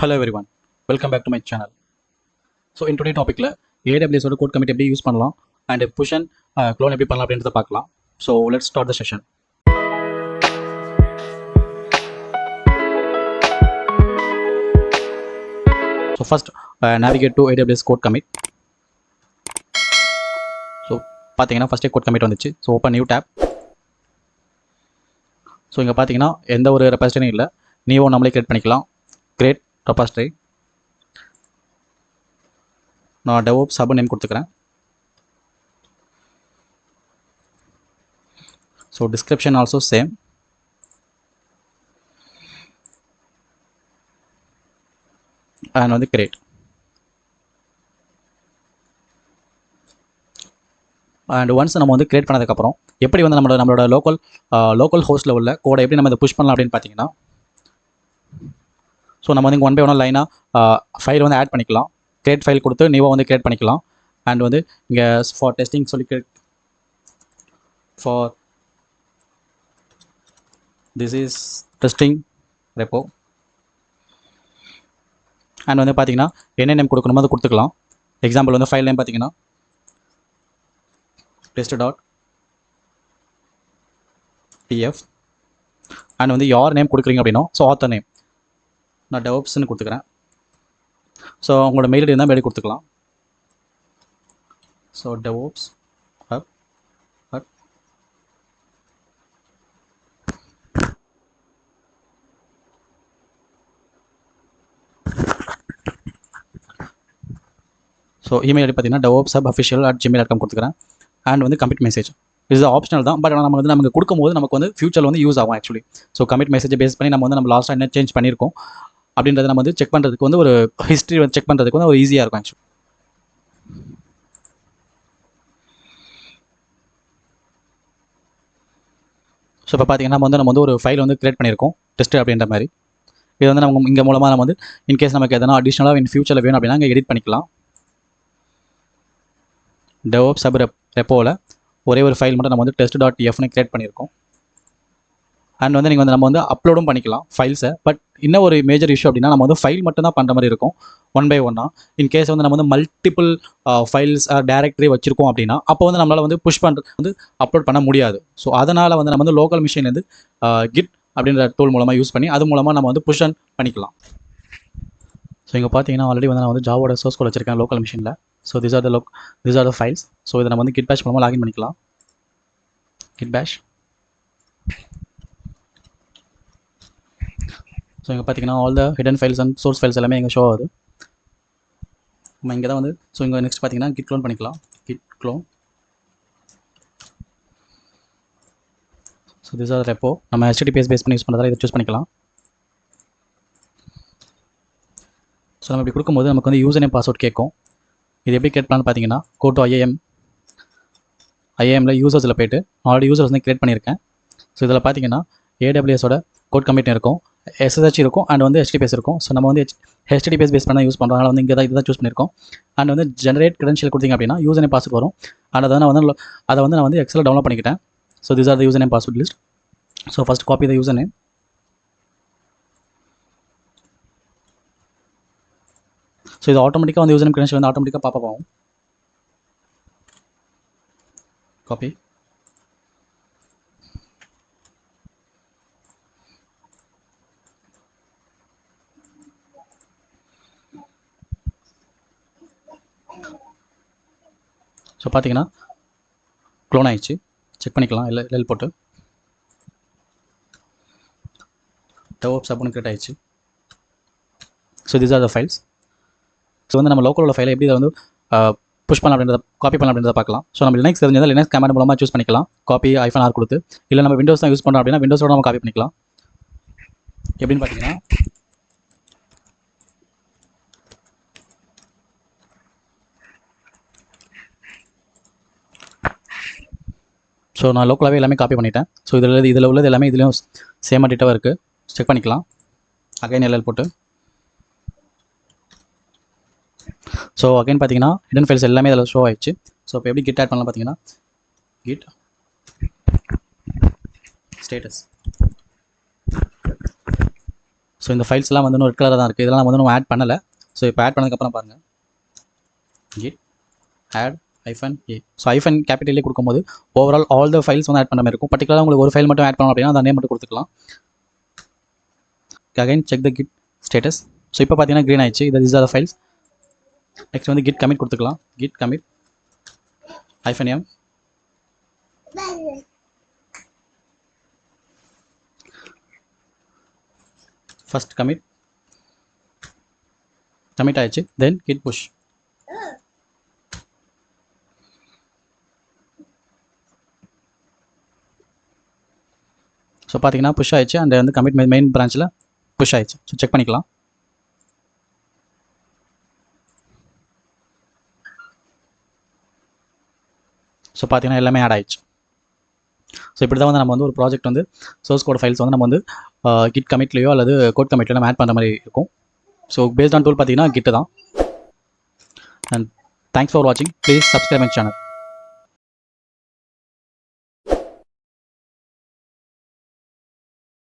Hello everyone, welcome back to my channel. So in today's topic AWS code commit எப்படி use பண்ணலாம் and push and clone எப்படி பண்ணலாம் அப்படின்றத பார்க்கலாம். So let's start the session. So first navigate to AWS CodeCommit. So பார்த்தீங்கன்னா first code commit வந்துச்சு. So open new tab. So இங்கே பார்த்தீங்கன்னா எந்த ஒரு ரெபாசிட்டரியும் இல்லை, நீவும் நம்மளே கிரியேட் பண்ணிக்கலாம். Create repository. நான் DevOps சப் நேம் கொடுத்துக்கிறேன். So description also same. And வந்து கிரியேட். அண்ட் ஒன்ஸ் நம்ம வந்து கிரியேட் பண்ணதுக்கப்புறம் எப்படி வந்து நம்மளோட லோக்கல் ஹோஸ்ட்டில் உள்ள கோடை எப்படி நம்ம இதை புஷ் பண்ணலாம் அப்படின்னு பார்த்தீங்கன்னா, ஸோ நம்ம வந்து இங்கே ஒன் பை ஒன் லைனாக ஃபைல் வந்து ஆட் பண்ணிக்கலாம். கிரியேட் ஃபைல் கொடுத்து நீவாக வந்து கிரியேட் பண்ணிக்கலாம். அண்ட் வந்து இங்கே ஃபார் டெஸ்டிங் சொல்லி for this is testing repo. And வந்து பார்த்தீங்கன்னா என்ன நேம் கொடுக்கணுமோ அதை கொடுத்துக்கலாம். எக்ஸாம்பிள் வந்து ஃபைல் நேம் பார்த்தீங்கன்னா test.tf. அண்ட் வந்து யார் நேம் கொடுக்குறீங்க அப்படின்னா, ஸோ ஆத்தர் நேம் நான் DevOpsன்னு கொடுத்துக்கிறேன். ஸோ உங்களோட மெயில் ஐடி இருந்தால் மெயில் கொடுத்துக்கலாம். So DevOps hub at so email ID பார்த்தீங்கன்னா devopshubofficial@gmail.com கொடுத்துக்கிறேன். அண்ட் வந்து கமிட் மெசேஜ் இது ஆப்ஷனல் தான், பட் ஆனால் நமக்கு கொடுக்கும்போது நமக்கு வந்து ஃபியூச்சரில் வந்து யூஸ் ஆகும். ஆக்சுவலி ஸோ கமிட் மெசேஜை பேஸ் பண்ணி நம்ம லாஸ்ட்டாக என்ன சேஞ்ச் பண்ணியிருக்கோம் அப்படின்றத நம்ம வந்து செக் பண்ணுறதுக்கு வந்து ஒரு ஹிஸ்ட்ரி வந்து செக் பண்ணுறதுக்கு வந்து ஒரு ஈஸியாக இருக்கும் ஆக்சுவலி. ஸோ இப்போ பார்த்தீங்கன்னா நம்ம வந்து ஒரு ஃபைல் வந்து கிரியேட் பண்ணியிருக்கோம் டெஸ்ட் அப்படின்ற மாதிரி. இது வந்து நம்ம இங்கே மூலமாக நம்ம வந்து இன்கேஸ் நமக்கு எதனா அடிஷ்னலாக இன் ஃபியூச்சரில் வேணும் அப்படின்னா இங்கே எடிட் பண்ணிக்கலாம். DevOps சப் ரெப்போவில் ஒரே ஒரு ஃபைல் மட்டும் நம்ம வந்து test.tfன்னு கிரியேட் பண்ணியிருக்கோம். அண்ட் வந்து நீங்கள் வந்து நம்ம வந்து அப்லோடும் பண்ணிக்கலாம் ஃபைல்ஸை. பட் இன்னும் ஒரு மேஜர் இஷ்யூ அப்படின்னா நம்ம வந்து ஃபைல் மட்டும் தான் பண்ணுற மாதிரி இருக்கும் ஒன் பை ஒன்னாக. இன்கேஸ் வந்து நம்ம வந்து மல்டிபிள் ஃபைல்ஸ் டேரக்டரி வச்சுருக்கோம் அப்படின்னா அப்போ வந்து நம்மளால் வந்து புஷ் பண்ணுறது வந்து அப்லோட் பண்ண முடியாது. ஸோ அதனால் வந்து நம்ம வந்து லோக்கல் மிஷின் வந்து கிட் அப்படின்ற டூல் மூலமாக யூஸ் பண்ணி அது மூலமாக நம்ம வந்து புஷ் பண்ணிக்கலாம். ஸோ இங்கே பார்த்தீங்கன்னா ஆல்ரெடி வந்து நான் வந்து ஜாவோட சோர்ஸ் கோட் வச்சிருக்கேன் லோக்கல் மிஷினில். So these are the files. So இதை நம்ம வந்து git bash மூலமாக லாகின் பண்ணிக்கலாம். git bash. ஸோ இங்கே பார்த்தீங்கன்னா all the hidden files and source files எல்லாமே இங்கே ஷோ ஆகுது. நம்ம இங்கே தான் வந்து ஸோ இங்கே நெக்ஸ்ட் பார்த்தீங்கன்னா git clone பண்ணிக்கலாம். git clone. So this are repo. நம்ம HTTPS பேஸ் பண்ணி யூஸ் பண்ணுறதால இதை சூஸ் பண்ணிக்கலாம். ஸோ நம்ம இப்படி கொடுக்கும்போது நமக்கு வந்து யூசர் நேம் பாஸ்வேர்ட் கேட்கும். இது எப்படி கிரியேட் பண்ணலான்னு பார்த்தீங்கன்னா கோ டு ஐஏஎம்ல யூசர்ஸில் போய்ட்டு ஆல்ரெடி யூசர்ஸ் வந்து கிரியேட் பண்ணியிருக்கேன். ஸோ இதில் பார்த்தீங்கன்னா AWSோட கோட் கமிட் இருக்கும், SSH இருக்கும், அண்ட் வந்து HTTPS இருக்கும். ஸோ நம்ம வந்து HTTPS பேஸ் பண்ண யூஸ் பண்ணுறோம். அதனால் வந்து இங்கே தான் இதுதான் சூஸ் பண்ணியிருக்கோம். அண்ட் வந்து ஜென்ரேட் credential கொடுத்தீங்க அப்படின்னா யூசர் நேம் பாஸ்வேர்ட் வரும். அண்ட் அதை நான் வந்து எக்ஸலில் டவுன்லோட் பண்ணிக்கிட்டேன். So this are the user name password list. So first copy the user name. So இது ஆட்டோமேட்டிக்காக வந்து யூசர் நேம் credential வந்து ஆட்டோமேட்டிக்காக பாப்பப் ஆகும். காப்பி. ஸோ பார்த்தீங்கன்னா க்ளோன் ஆயிடுச்சு. செக் பண்ணிக்கலாம் எல் போட்டு. DevOps சப்னு கிரியேட் ஆயிடுச்சு. So these are the files. So வந்து நம்ம லோக்கல் உள்ள ஃபைலை எப்படி இதை வந்து புஷ் பண்ணலாம் அப்படின்றத காப்பி பண்ணலாம் அப்படின்றத பார்க்கலாம். ஸோ நம்ம லினக்ஸ் தெரிஞ்சதால் லினக்ஸ் கமாண்ட் மூலமாக சூஸ் பண்ணிக்கலாம். காப்பி -r கொடுத்து. இல்லை நம்ம விண்டோஸ் தான் யூஸ் பண்ணுறோம் அப்படின்னா விண்டோஸோட நம்ம காப்பி பண்ணிக்கலாம். எப்படின்னு பார்த்தீங்கன்னா ஸோ நான் லோக்கலாகவே எல்லாமே காப்பி பண்ணிட்டேன். ஸோ இதில் உள்ளது எல்லாமே இதுலேயும் சேமாக டேட்டாவாக இருக்குது. செக் பண்ணிக்கலாம். அகைன் எல்எல் போட்டு. ஸோ அகைன் பார்த்தீங்கன்னா ஹிடன் ஃபைல்ஸ் எல்லாமே இதில் ஷோ ஆயிடுச்சு. ஸோ இப்போ எப்படி கிட் ஆட் பண்ணலாம் பார்த்தீங்கன்னா git status ஸோ இந்த ஃபைல்ஸ்லாம் வந்து ரெட் கலராக தான் இருக்குது. இதெல்லாம் நம்ம ஆட் பண்ணலை. ஸோ இப்போ ஆட் பண்ணதுக்கப்புறம் பாருங்கள், git add -a. ஸோ ஐஃபன் கேபிட்டலே கொடுக்கும்போது ஓவரால் ஆல் த ஃபைல்ஸ் வந்து ஆட் பண்ண மாதிரி இருக்கும். பர்டிகுலராக உங்களுக்கு ஒரு ஃபைல் மட்டும் ஆட் பண்ணணும் அப்படின்னா அந்த நேம் மட்டும் கொடுத்துக்கலாம். Again check the git status. So இப்போ பார்த்தீங்கன்னா க்ரீன் ஆயிடுச்சு. Is are the files. Next வந்து கிட் கமிட் கொடுத்துக்கலாம். Git commit -m first commit ஆயிடுச்சு. Then git push. ஸோ பார்த்தீங்கன்னா புஷ் ஆயிடுச்சு. அண்ட் வந்து கமிட் மெயின் பிரான்ச்சில் புஷ் ஆயிடுச்சு. ஸோ செக் பண்ணிக்கலாம். ஸோ பார்த்தீங்கன்னா எல்லாமே ஆட் ஆயிடுச்சு. ஸோ இப்படி தான் வந்து நம்ம வந்து ஒரு ப்ராஜெக்ட் வந்து சோர்ஸ் கோட் ஃபைல்ஸ் வந்து நம்ம வந்து கிட் கமிட்லையோ அல்லது கோட் கமிட்லையோ நம்ம ஆட் பண்ணுற மாதிரி இருக்கும். ஸோ பேஸ்ட் ஆன் டூல் பார்த்தீங்கன்னா கிட்டு தான். அண்ட் தேங்க்ஸ் ஃபார் வாட்சிங். Please subscribe my channel.